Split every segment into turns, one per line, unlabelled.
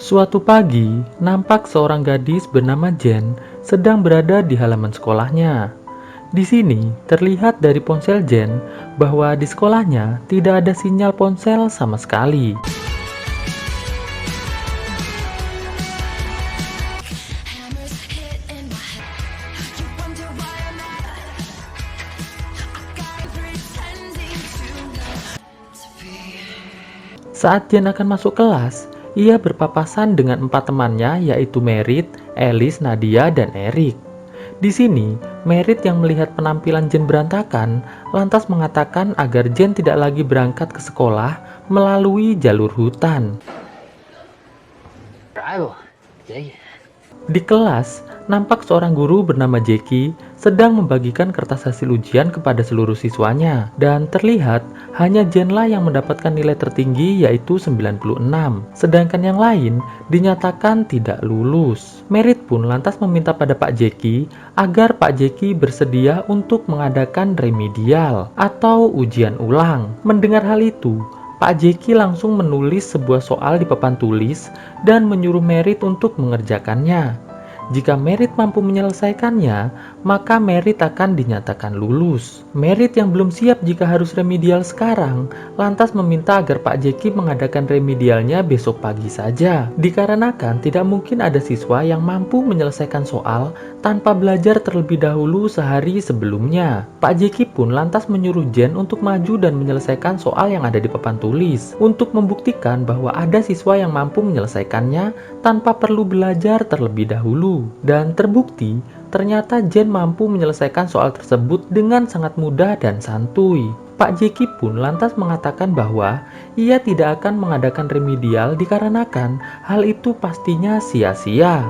Suatu pagi, nampak seorang gadis bernama Jen sedang berada di halaman sekolahnya. Di sini terlihat dari ponsel Jen bahwa di sekolahnya tidak ada sinyal ponsel sama sekali. Saat Jen akan masuk kelas, ia berpapasan dengan 4 temannya, yaitu Merit, Alice, Nadia, dan Eric. Di sini, Merit yang melihat penampilan Jen berantakan, lantas mengatakan agar Jen tidak lagi berangkat ke sekolah melalui jalur hutan. Di kelas, nampak seorang guru bernama Jackie sedang membagikan kertas hasil ujian kepada seluruh siswanya. Dan terlihat hanya Jenlah yang mendapatkan nilai tertinggi, yaitu 96. Sedangkan yang lain dinyatakan tidak lulus. Merit pun lantas meminta pada Pak Jackie agar Pak Jackie bersedia untuk mengadakan remedial atau ujian ulang. Mendengar hal itu, Pak Jackie langsung menulis sebuah soal di papan tulis dan menyuruh Merit untuk mengerjakannya. Jika Merit mampu menyelesaikannya, maka Merit akan dinyatakan lulus. Merit yang belum siap jika harus remedial sekarang, lantas meminta agar Pak Jackie mengadakan remedialnya besok pagi saja. Dikarenakan tidak mungkin ada siswa yang mampu menyelesaikan soal tanpa belajar terlebih dahulu sehari sebelumnya. Pak Jackie pun lantas menyuruh Jen untuk maju dan menyelesaikan soal yang ada di papan tulis, untuk membuktikan bahwa ada siswa yang mampu menyelesaikannya tanpa perlu belajar terlebih dahulu. Dan terbukti, ternyata Jen mampu menyelesaikan soal tersebut dengan sangat mudah dan santuy. Pak Jackie pun lantas mengatakan bahwa ia tidak akan mengadakan remedial dikarenakan hal itu pastinya sia-sia.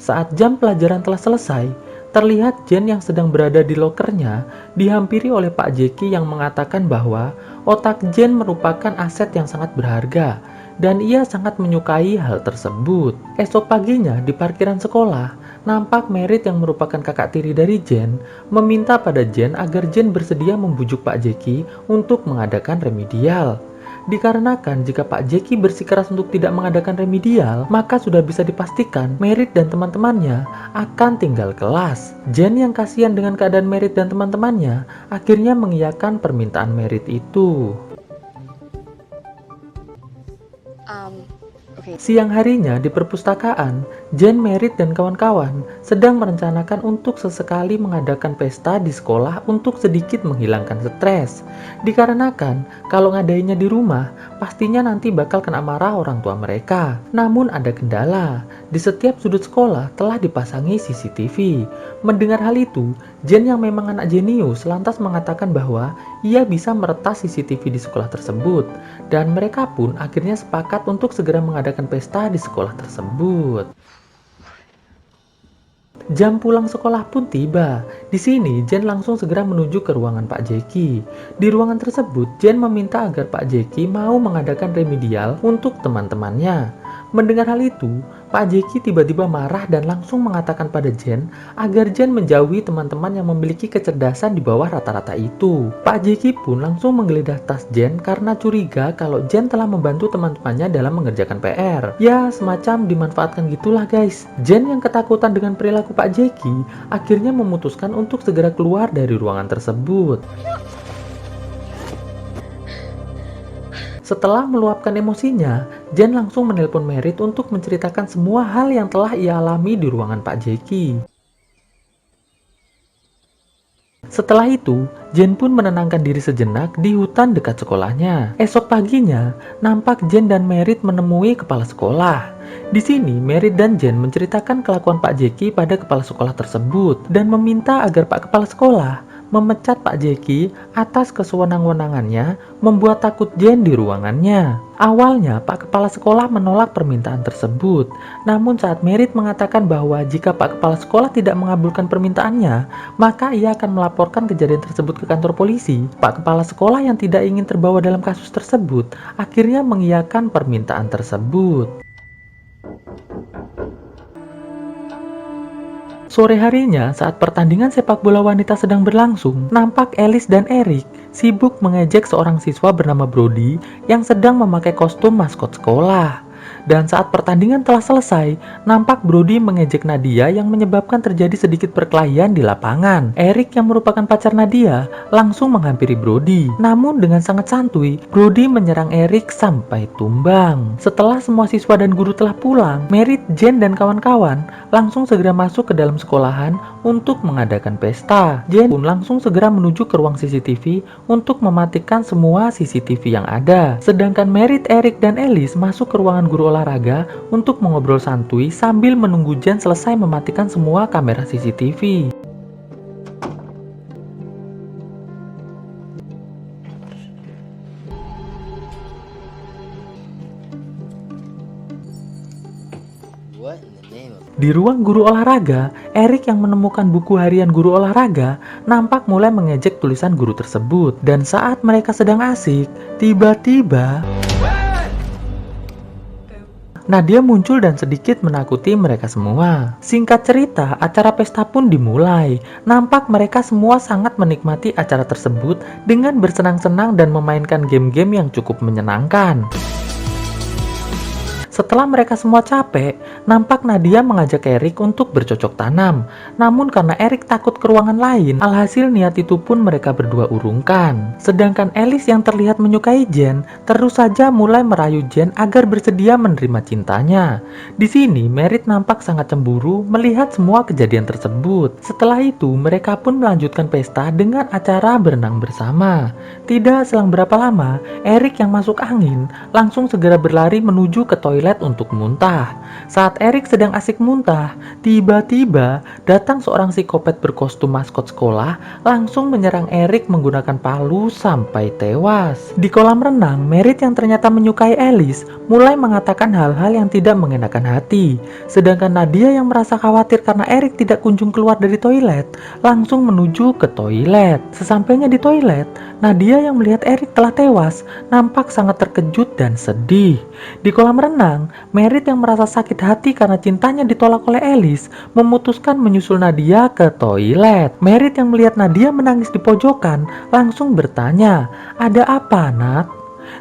Saat jam pelajaran telah selesai, terlihat Jen yang sedang berada di lokernya dihampiri oleh Pak Jackie yang mengatakan bahwa otak Jen merupakan aset yang sangat berharga dan ia sangat menyukai hal tersebut. Esok paginya di parkiran sekolah, nampak Merit yang merupakan kakak tiri dari Jen meminta pada Jen agar Jen bersedia membujuk Pak Jackie untuk mengadakan remedial. Dikarenakan jika Pak Jackie bersikeras untuk tidak mengadakan remedial, maka sudah bisa dipastikan Merit dan teman-temannya akan tinggal kelas. Jen yang kasihan dengan keadaan Merit dan teman-temannya akhirnya mengiyakan permintaan Merit itu. Siang harinya di perpustakaan, Jen, Merit, dan kawan-kawan sedang merencanakan untuk sesekali mengadakan pesta di sekolah untuk sedikit menghilangkan stres. Dikarenakan kalau ngadainnya di rumah, pastinya nanti bakal kena marah orang tua mereka. Namun ada kendala, di setiap sudut sekolah telah dipasangi CCTV. Mendengar hal itu, Jen yang memang anak jenius lantas mengatakan bahwa ia bisa meretas CCTV di sekolah tersebut. Dan mereka pun akhirnya sepakat untuk segera mengadakan pesta di sekolah tersebut. Jam pulang sekolah pun tiba. Di sini, Jen langsung segera menuju ke ruangan Pak Jackie. Di ruangan tersebut, Jen meminta agar Pak Jackie mau mengadakan remedial untuk teman-temannya. Mendengar hal itu, Pak Jackie tiba-tiba marah dan langsung mengatakan pada Jen agar Jen menjauhi teman-teman yang memiliki kecerdasan di bawah rata-rata itu. Pak Jackie pun langsung menggeledah tas Jen karena curiga kalau Jen telah membantu teman-temannya dalam mengerjakan PR. Ya, semacam dimanfaatkan gitulah guys. Jen yang ketakutan dengan perilaku Pak Jackie akhirnya memutuskan untuk segera keluar dari ruangan tersebut. Setelah meluapkan emosinya, Jen langsung menelpon Merit untuk menceritakan semua hal yang telah ia alami di ruangan Pak Jackie. Setelah itu, Jen pun menenangkan diri sejenak di hutan dekat sekolahnya. Esok paginya, nampak Jen dan Merit menemui kepala sekolah. Di sini, Merit dan Jen menceritakan kelakuan Pak Jackie pada kepala sekolah tersebut dan meminta agar Pak Kepala Sekolah memecat Pak Jackie atas kesewenang-wenangannya membuat takut Jen di ruangannya. Awalnya Pak Kepala Sekolah menolak permintaan tersebut. Namun saat Merit mengatakan bahwa jika Pak Kepala Sekolah tidak mengabulkan permintaannya, maka ia akan melaporkan kejadian tersebut ke kantor polisi. Pak Kepala Sekolah yang tidak ingin terbawa dalam kasus tersebut akhirnya mengiyakan permintaan tersebut. Sore harinya, saat pertandingan sepak bola wanita sedang berlangsung, nampak Alice dan Eric sibuk mengejek seorang siswa bernama Brody yang sedang memakai kostum maskot sekolah. Dan saat pertandingan telah selesai, nampak Brody mengejek Nadia yang menyebabkan terjadi sedikit perkelahian di lapangan. Eric yang merupakan pacar Nadia langsung menghampiri Brody. Namun dengan sangat santuy, Brody menyerang Eric sampai tumbang. Setelah semua siswa dan guru telah pulang, Merit, Jen, dan kawan-kawan langsung segera masuk ke dalam sekolahan untuk mengadakan pesta. Jen pun langsung segera menuju ke ruang CCTV untuk mematikan semua CCTV yang ada. Sedangkan Merit, Eric, dan Alice masuk ke ruangan guru olahraga untuk mengobrol santuy sambil menunggu Jen selesai mematikan semua kamera CCTV. Di ruang guru olahraga, Eric yang menemukan buku harian guru olahraga nampak mulai mengejek tulisan guru tersebut. Dan saat mereka sedang asik, tiba-tiba Nadia muncul dan sedikit menakuti mereka semua. Singkat cerita, acara pesta pun dimulai. Nampak mereka semua sangat menikmati acara tersebut dengan bersenang-senang dan memainkan game-game yang cukup menyenangkan. Setelah mereka semua capek, nampak Nadia mengajak Eric untuk bercocok tanam. Namun karena Eric takut ke ruangan lain, alhasil niat itu pun mereka berdua urungkan. Sedangkan Alice yang terlihat menyukai Jen, terus saja mulai merayu Jen agar bersedia menerima cintanya. Di sini, Merit nampak sangat cemburu melihat semua kejadian tersebut. Setelah itu, mereka pun melanjutkan pesta dengan acara berenang bersama. Tidak selang berapa lama, Eric yang masuk angin langsung segera berlari menuju ke toilet untuk muntah. Saat Eric sedang asik muntah, tiba-tiba datang seorang psikopat berkostum maskot sekolah langsung menyerang Eric menggunakan palu sampai tewas. Di kolam renang, Merit yang ternyata menyukai Alice mulai mengatakan hal-hal yang tidak mengenakan hati. Sedangkan Nadia yang merasa khawatir karena Eric tidak kunjung keluar dari toilet, langsung menuju ke toilet. Sesampainya di toilet, Nadia yang melihat Eric telah tewas nampak sangat terkejut dan sedih. Di kolam renang, Merit yang merasa sakit hati karena cintanya ditolak oleh Alice memutuskan menyusul Nadia ke toilet. Merit yang melihat Nadia menangis di pojokan langsung bertanya, "Ada apa, Nat?"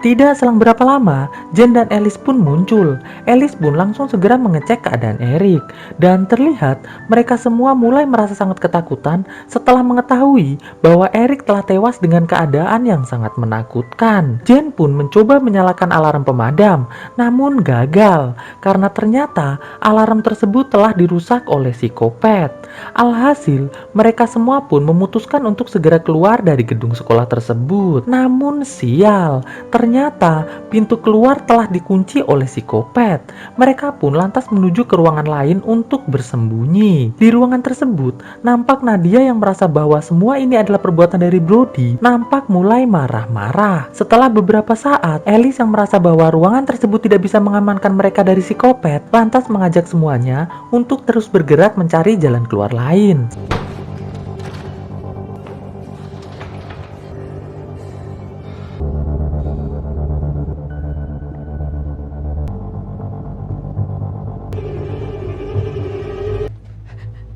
Tidak selang berapa lama, Jen dan Alice pun muncul. Alice pun langsung segera mengecek keadaan Eric. Dan terlihat mereka semua mulai merasa sangat ketakutan setelah mengetahui bahwa Eric telah tewas dengan keadaan yang sangat menakutkan. Jen pun mencoba menyalakan alarm pemadam, namun gagal karena ternyata alarm tersebut telah dirusak oleh psikopat. Alhasil, mereka semua pun memutuskan untuk segera keluar dari gedung sekolah tersebut. Namun sial, ternyata pintu keluar telah dikunci oleh psikopat. Mereka pun lantas menuju ke ruangan lain untuk bersembunyi. Di ruangan tersebut, nampak Nadia yang merasa bahwa semua ini adalah perbuatan dari Brody, nampak mulai marah-marah. Setelah beberapa saat, Alice yang merasa bahwa ruangan tersebut tidak bisa mengamankan mereka dari psikopat, lantas mengajak semuanya untuk terus bergerak mencari jalan keluar lain.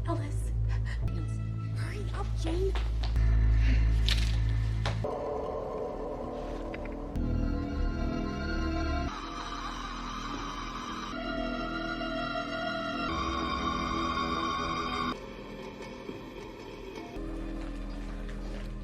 Alice. Hurry up, Jane.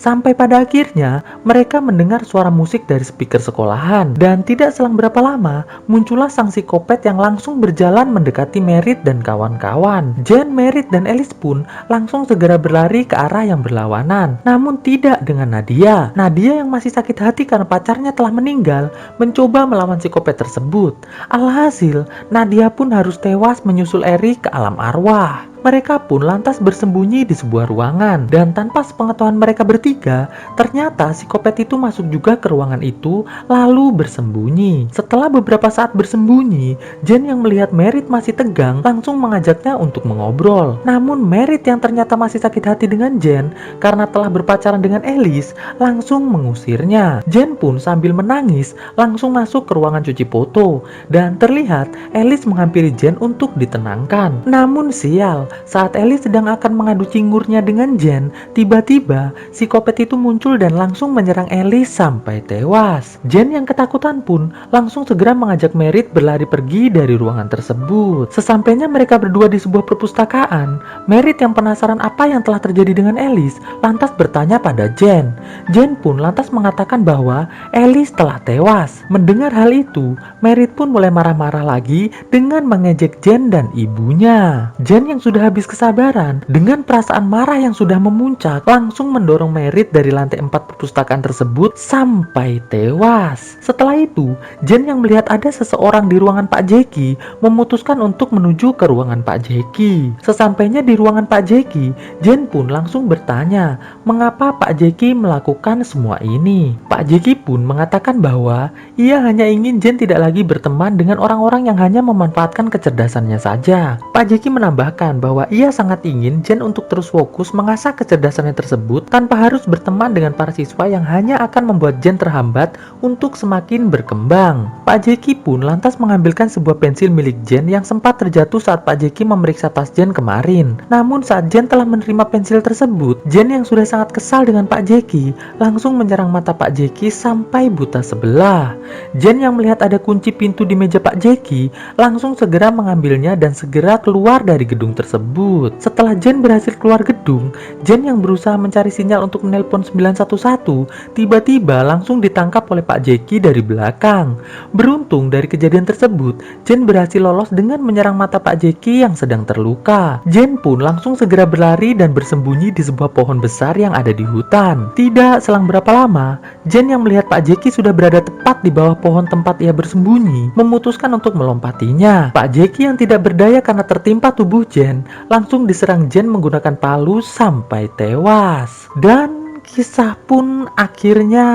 Sampai pada akhirnya, mereka mendengar suara musik dari speaker sekolahan. Dan tidak selang berapa lama, muncullah sang psikopat yang langsung berjalan mendekati Merit dan kawan-kawan. Jen, Merit, dan Alice pun langsung segera berlari ke arah yang berlawanan. Namun tidak dengan Nadia. Nadia yang masih sakit hati karena pacarnya telah meninggal, mencoba melawan psikopat tersebut. Alhasil, Nadia pun harus tewas menyusul Eric ke alam arwah. Mereka pun lantas bersembunyi di sebuah ruangan. Dan tanpa sepengetahuan mereka bertiga, ternyata psikopat itu masuk juga ke ruangan itu lalu bersembunyi. Setelah beberapa saat bersembunyi, Jen yang melihat Merit masih tegang langsung mengajaknya untuk mengobrol. Namun Merit yang ternyata masih sakit hati dengan Jen karena telah berpacaran dengan Alice langsung mengusirnya. Jen pun sambil menangis langsung masuk ke ruangan cuci foto. Dan terlihat Alice menghampiri Jen untuk ditenangkan. Namun sial, saat Ellie sedang akan mengadu cingurnya dengan Jen, tiba-tiba psikopat itu muncul dan langsung menyerang Ellie sampai tewas. Jen yang ketakutan pun langsung segera mengajak Merit berlari pergi dari ruangan tersebut. Sesampainya mereka berdua di sebuah perpustakaan, Merit yang penasaran apa yang telah terjadi dengan Alice lantas bertanya pada Jen. Jen pun lantas mengatakan bahwa Alice telah tewas. Mendengar hal itu, Merit pun mulai marah-marah lagi dengan mengejek Jen dan ibunya. Jen yang sudah habis kesabaran dengan perasaan marah yang sudah memuncak langsung mendorong Merit dari lantai 4 perpustakaan tersebut sampai tewas. Setelah itu, Jen yang melihat ada seseorang di ruangan Pak Jeki memutuskan untuk menuju ke ruangan Pak Jeki. Sesampainya di ruangan Pak Jeki, Jen pun langsung bertanya mengapa Pak Jeki melakukan semua ini. Pak Jeki pun mengatakan bahwa ia hanya ingin Jen tidak lagi berteman dengan orang-orang yang hanya memanfaatkan kecerdasannya saja. Pak Jeki menambahkan bahwa ia sangat ingin Jen untuk terus fokus mengasah kecerdasannya tersebut tanpa harus berteman dengan para siswa yang hanya akan membuat Jen terhambat untuk semakin berkembang. Pak Jeki pun lantas mengambilkan sebuah pensil milik Jen yang sempat terjatuh saat Pak Jeki memeriksa tas Jen kemarin. Namun saat Jen telah menerima pensil tersebut, Jen yang sudah sangat kesal dengan Pak Jeki langsung menyerang mata Pak Jeki sampai buta sebelah. Jen yang melihat ada kunci pintu di meja Pak Jeki langsung segera mengambilnya dan segera keluar dari gedung tersebut. Setelah Jen berhasil keluar gedung, Jen yang berusaha mencari sinyal untuk menelpon 911 tiba-tiba langsung ditangkap oleh Pak Jeki dari belakang. Beruntung dari kejadian tersebut, Jen berhasil lolos dengan menyerang mata Pak Jeki yang sedang terluka. Jen pun langsung segera berlari dan bersembunyi di sebuah pohon besar yang ada di hutan. Tidak selang berapa lama, Jen yang melihat Pak Jeki sudah berada tepat di bawah pohon tempat ia bersembunyi, memutuskan untuk melompatinya. Pak Jeki yang tidak berdaya karena tertimpa tubuh Jen, langsung diserang Jen menggunakan palu sampai tewas. Dan kisah pun akhirnya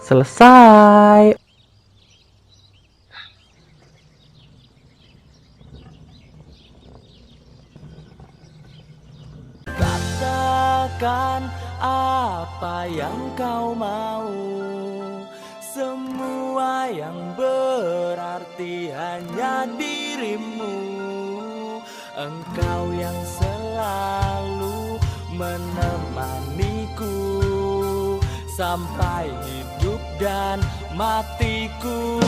selesai. Katakan apa yang kau mau, semua yang berarti hanya dirimu. Engkau yang selalu menemaniku sampai hidup dan matiku.